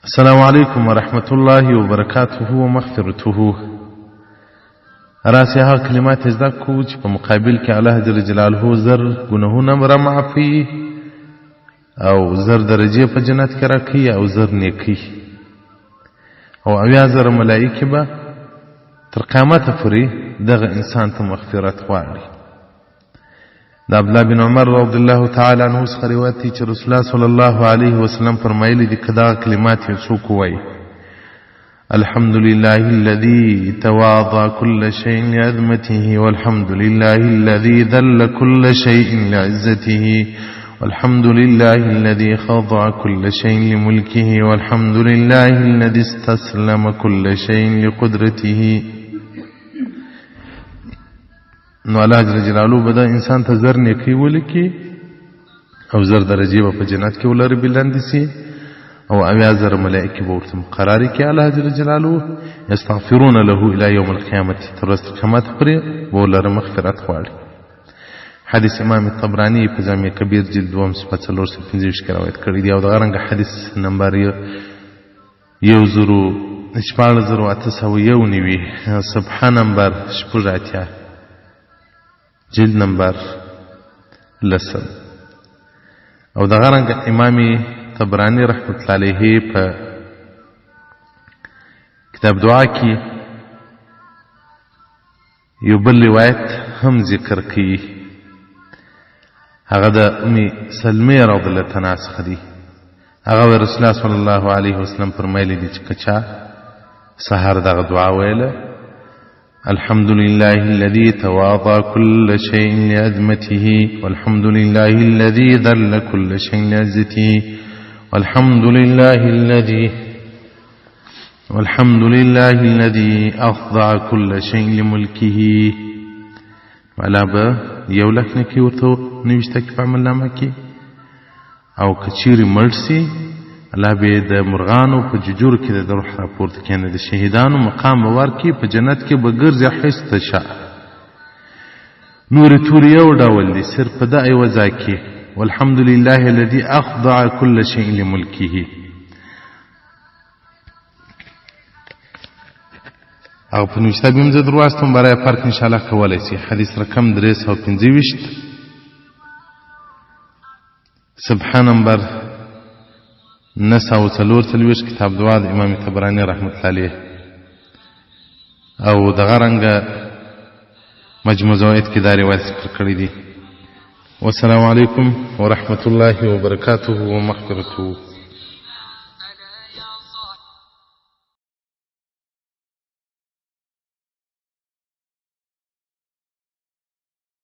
السلام عليكم ورحمة الله وبركاته ومغفرته. راسي ها كلمات ازدكو چې په مقابل کې الله جل جلاله زر ګناهونه معافي او زر درجه په جنت کې راکړي او زر نیکی او اویا زر ملائکه به تر قیامت پورې دغه انسان ته مغفرت غواړي. د عبدالله بن عمر رضی الله تعالی عنه څخه روایت دی چې رسول الله صلی الله علیه وسلم فرمایلی دي کدا کلمات یې څوک وایي: الحمد لله الذي تواضع كل شيء لعظمته، والحمد لله الذي ذل كل شيء لعزته، والحمد لله الذي خضع كل شيء لملكه، والحمد لله الذي استسلم كل شيء لقدرته. نو الله جل جلاله به دا انسان ته زر نیکی ولیکي او زر درجه به په جنت کې ولري بلند سي او اویا زر ملائکه به ورته مقرر کړي. الله جل جلاله یستغفرون له الى یوم القیامه، تر ورځې قیامت پورې به ولري مغفرت غواړي. حدیث امام طبرانی په جامع کبیر جلد 2 صفحه 415 کې روایت کړی دی او دا رنګ حدیث نمبر 101491 صفحه نمبر 8 جلد نمبر 10 او دا غرنګ امام طبرانی رحمت الله علیه په کتاب دعا کې یو بل روایت هم ذکر کړي. هغه د ام سلمہ رضی الله عنها څخه دی. هغه رسول الله صلی الله علیه وسلم فرمایلی دي چې کچا سحر دغه دعا ویله: الحمد لله الذي تواضع كل شيء لعظمته، والحمد لله الذي ذل كل شيء لعزته، والحمد لله الذي أخضع كل شيء لملكه. ولا با یولک نکی ورته نوشته کې په عمل نامه کې او کچيري مرسي الله به د مرغانو په ججور کې د روح راپورته کینه د شهیدانو مقام ورکی په جنت کې به ګرځي حست شاء نور تور یو ډول دي صرف په دای وځای کې. والحمد لله الذي اخضع كل شيء لملكه. او په نوشته بیم زه درواستم برای فرق ان شاء الله کولای شي. حدیث رقم 325 صفحه نمبر 943 کتاب دعا د امام طبرانی رحمت الله علیه او دغه رنګ مجموع زوائد کې دا روایت ذکر کړی دی. والسلام علیکم ورحمت الله وبرکاته ومغفرته.